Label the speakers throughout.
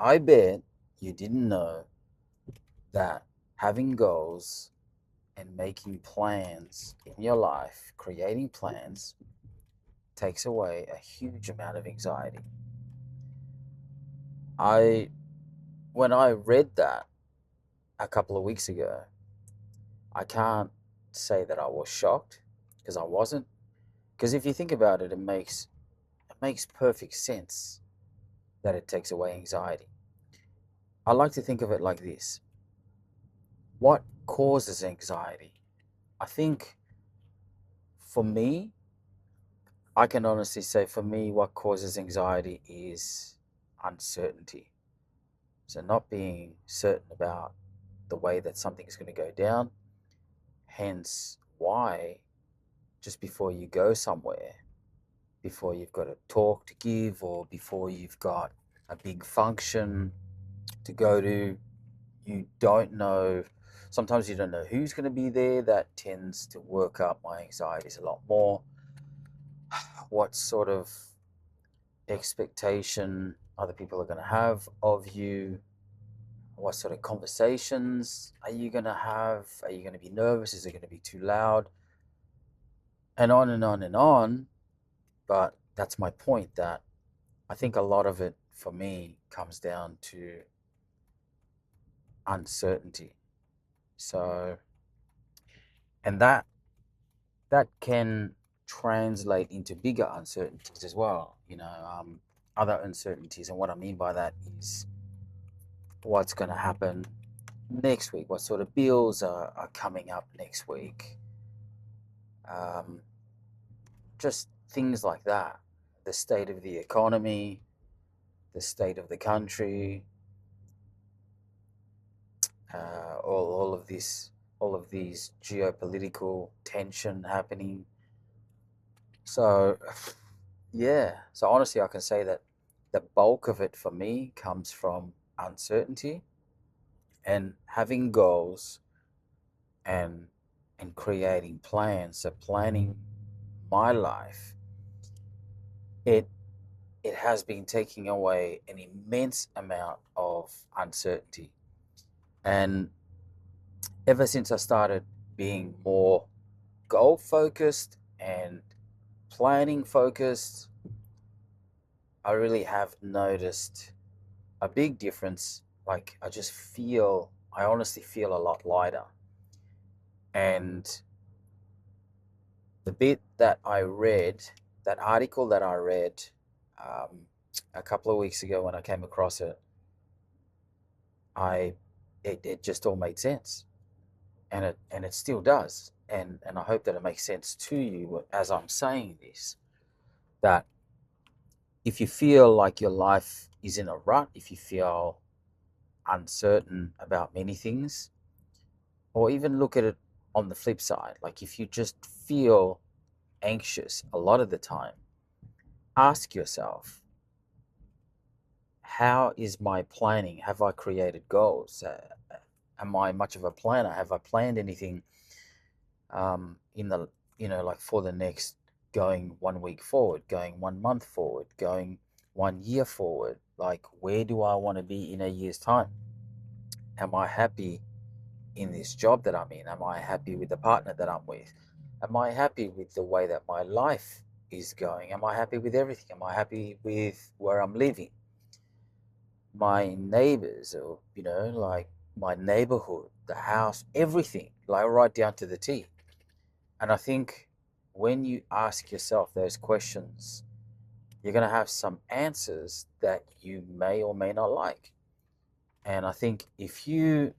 Speaker 1: I bet you didn't know that having goals and making plans in your life, creating plans, takes away a huge amount of anxiety. I When I read that a couple of weeks ago, I can't say that I was shocked because I wasn't. Because if you think about it, it makes perfect sense that it takes away anxiety. I like to think of it like this: what causes anxiety? I think for me, I can honestly say for me, what causes anxiety is uncertainty. So, not being certain about the way that something is going to go down, hence why just before you go somewhere, before you've got a talk to give, or before you've got a big function to go to, you don't know. Sometimes you don't know who's going to be there. That tends to work up my anxieties a lot more. What sort of expectation other people are going to have of you? What sort of conversations are you going to have? Are you going to be nervous? Is it going to be too loud? And on and on and on. But that's my point, that I think a lot of it for me comes down to uncertainty. So, and that can translate into bigger uncertainties as well. Other uncertainties, and what I mean by that is what's going to happen next week, what sort of bills are coming up next week, um, just things like that. The state of the economy, the state of the country, all of this, all of these geopolitical tension happening. So, yeah. So honestly, I can say that the bulk of it for me comes from uncertainty and having goals and creating plans. So planning my life, it it has been taking away an immense amount of uncertainty. And ever since I started being more goal focused and planning focused, I really have noticed a big difference. Like, I honestly feel a lot lighter. And the bit that I read, that article that I read um, a couple of weeks ago when I came across it, I it just all made sense, and it still does, and I hope that it makes sense to you as I'm saying this. That if you feel like your life is in a rut, if you feel uncertain about many things, or even look at it on the flip side, like if you just feel anxious a lot of the time, ask yourself, how is my planning? Have I created goals? Am I much of a planner? Have I planned anything in the, like for the next, going 1 week forward, going 1 month forward, going 1 year forward? Like, where do I want to be in a year's time? Am I happy in this job that I'm in? Am I happy with the partner that I'm with? Am I happy with the way that my life is going? Am I happy with everything? Am I happy with where I'm living? My neighbors, or, like my neighborhood, the house, everything, like right down to the T. And I think when you ask yourself those questions, you're going to have some answers that you may or may not like. And I think if you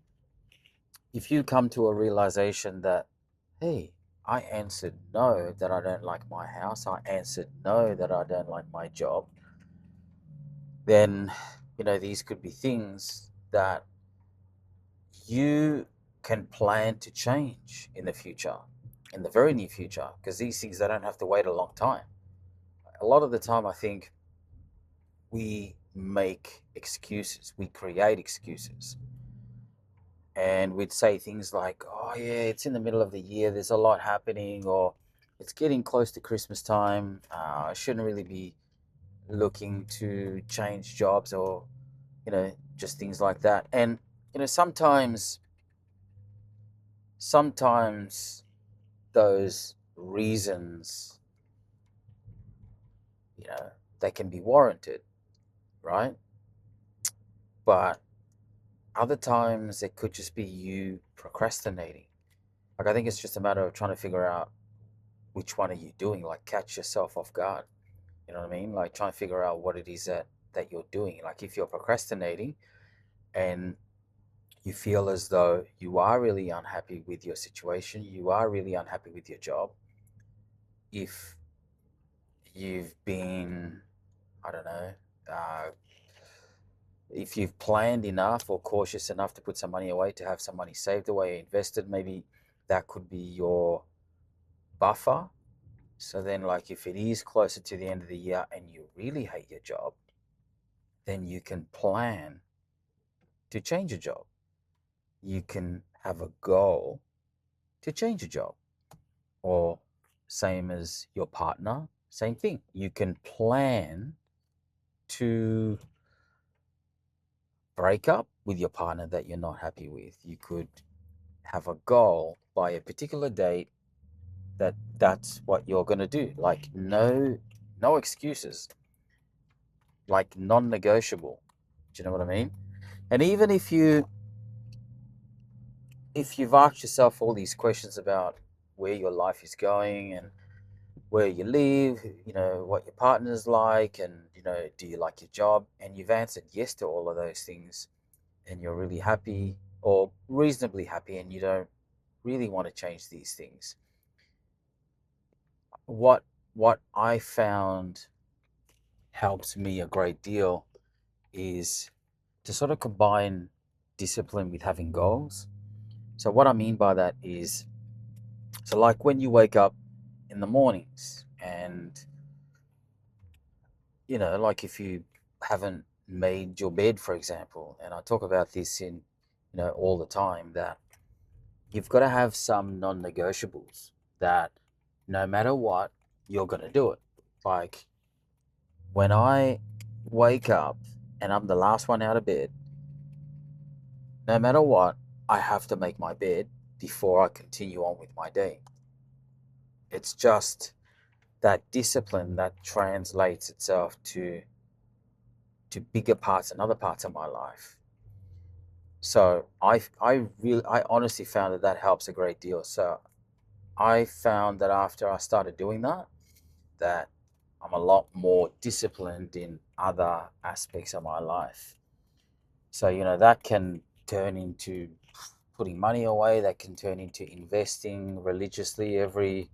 Speaker 1: come to a realization that, hey, I answered no, that I don't like my house, I answered no, that I don't like my job, then, these could be things that you can plan to change in the future, in the very near future, because these things, they don't have to wait a long time. A lot of the time, I think we make excuses, we create excuses, and we'd say things like, oh, yeah, it's in the middle of the year, there's a lot happening, or it's getting close to Christmas time. I shouldn't really be looking to change jobs, or just things like that. And sometimes those reasons, you know, they can be warranted, right? But other times it could just be you procrastinating. Like, I think it's just a matter of trying to figure out which one are you doing, like catch yourself off guard. You know what I mean? Like, try and figure out what it is that you're doing. Like, if you're procrastinating and you feel as though you are really unhappy with your situation, you are really unhappy with your job, if you've been, I don't know, uh, if you've planned enough or cautious enough to put some money away, to have some money saved away, invested, maybe that could be your buffer. So then, like, if it is closer to the end of the year and you really hate your job, then you can plan to change your job. You can have a goal to change your job. Or same as your partner, same thing. You can plan to break up with your partner that you're not happy with. You could have a goal by a particular date that's what you're going to do. Like, no excuses, like non-negotiable. Do you know what I mean? And even if you've asked yourself all these questions about where your life is going and where you live, what your partner's like, and, do you like your job? And you've answered yes to all of those things, and you're really happy or reasonably happy, and you don't really want to change these things. What I found helps me a great deal is to sort of combine discipline with having goals. So what I mean by that is, so like when you wake up in the mornings and, like if you haven't made your bed, for example, and I talk about this in, all the time, that you've got to have some non-negotiables that no matter what, you're going to do it. Like, when I wake up and I'm the last one out of bed, no matter what, I have to make my bed before I continue on with my day. It's just that discipline that translates itself to bigger parts and other parts of my life. So I honestly found that helps a great deal. So I found that after I started doing that I'm a lot more disciplined in other aspects of my life. So, that can turn into putting money away, that can turn into investing religiously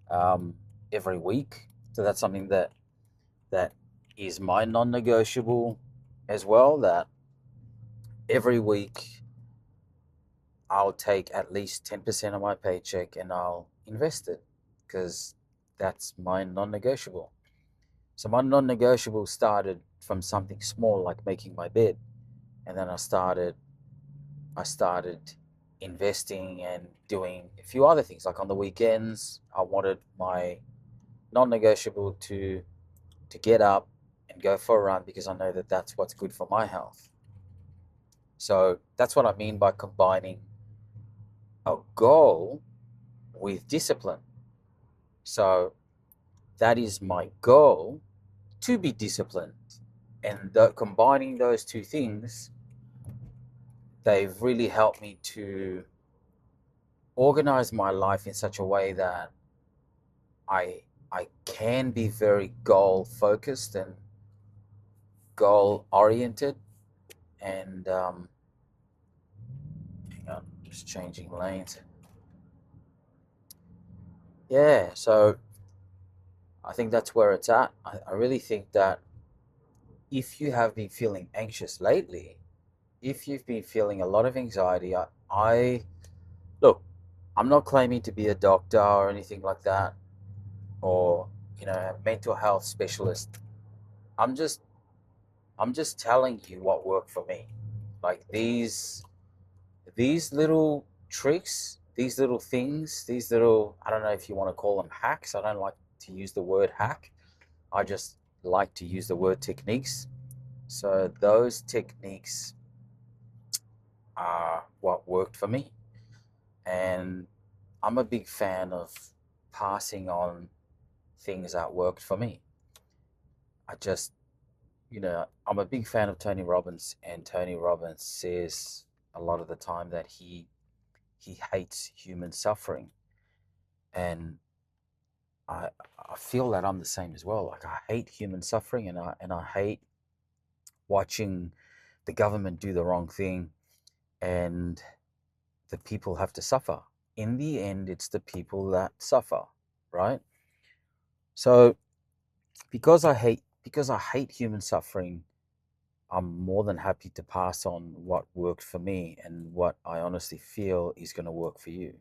Speaker 1: um, every week. So that's something that is my non-negotiable as well, that every week I'll take at least 10% of my paycheck and I'll invest it, because that's my non-negotiable. So my non-negotiable started from something small like making my bed, and then I started investing and doing a few other things. Like on the weekends, I wanted my non-negotiable to get up and go for a run, because I know that that's what's good for my health. So that's what I mean by combining a goal with discipline. So that is my goal, to be disciplined. And combining those two things, they've really helped me to organize my life in such a way that I I can be very goal focused and goal oriented. And hang on, just changing lanes. Yeah, so I think that's where it's at. I really think that if you have been feeling anxious lately, if you've been feeling a lot of anxiety, I look, I'm not claiming to be a doctor or anything like that, or, a mental health specialist. I'm just I'm just telling you what worked for me. Like, these little tricks, these little things, these little, I don't know if you want to call them hacks. I don't like to use the word hack. I just like to use the word techniques. So those techniques are what worked for me. And I'm a big fan of passing on things that worked for me. I just, I'm a big fan of Tony Robbins, and Tony Robbins says a lot of the time that he hates human suffering. And I I feel that I'm the same as well. Like I hate human suffering, and I hate watching the government do the wrong thing and the people have to suffer. In the end, it's the people that suffer, right? So because I hate human suffering, I'm more than happy to pass on what worked for me and what I honestly feel is going to work for you.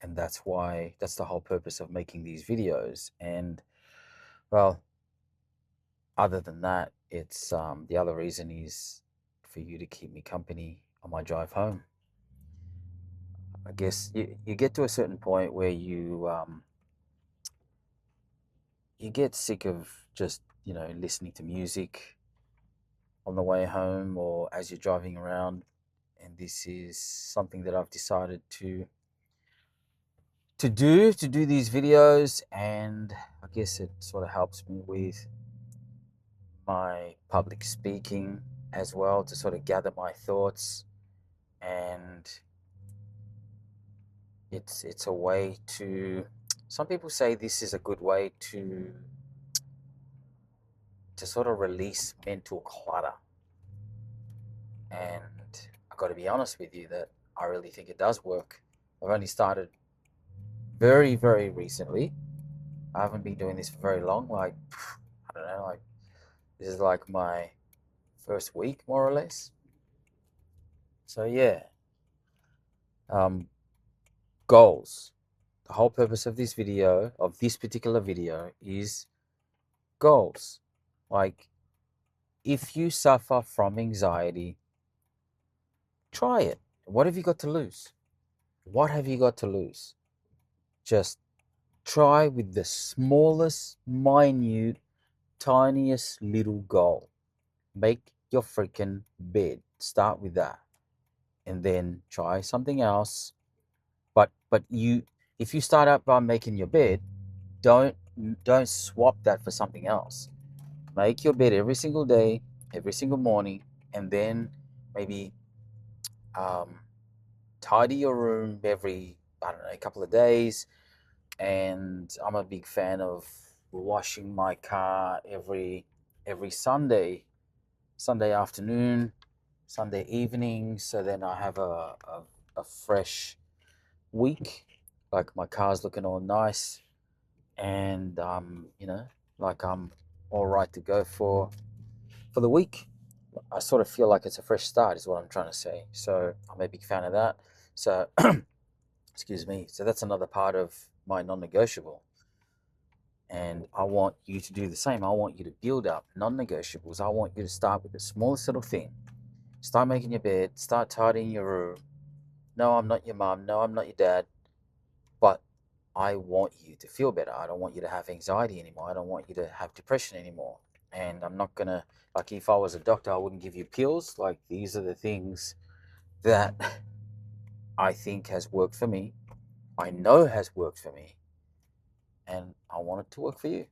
Speaker 1: And that's the whole purpose of making these videos. And well, other than that, it's the other reason is for you to keep me company on my drive home. I guess you get to a certain point where you get sick of just listening to music on the way home or as you're driving around, and this is something that I've decided to do these videos, and I guess it sort of helps me with my public speaking as well, to sort of gather my thoughts. And it's a way to, some people say this is a good way to sort of release mental clutter. And I've got to be honest with you that I really think it does work. I've only started very, very recently. I haven't been doing this for very long. Like, I don't know, like this is like my first week, more or less. So yeah, um, goals. The whole purpose of this particular video, is goals. Like, if you suffer from anxiety, try it. What have you got to lose? What have you got to lose? Just try with the smallest, minute, tiniest little goal. Make your freaking bed. Start with that. And then try something else. But if you start out by making your bed, don't don't swap that for something else. Make your bed every single day, every single morning, and then maybe um, tidy your room every, I don't know, a couple of days. And I'm a big fan of washing my car every Sunday afternoon, Sunday evening. So then I have a fresh week. Like my car's looking all nice, and like I'm all right to go for the week. I sort of feel like it's a fresh start, is what I'm trying to say. So I'm a big fan of that. So excuse me. So that's another part of my non-negotiable. And I want you to do the same. I want you to build up non-negotiables. I want you to start with the smallest little thing. Start making your bed, start tidying your room. No, I'm not your mom. No, I'm not your dad. But I want you to feel better. I don't want you to have anxiety anymore. I don't want you to have depression anymore. And I'm not going to, like, if I was a doctor, I wouldn't give you pills. Like, these are the things that I think has worked for me. I know has worked for me. And I want it to work for you.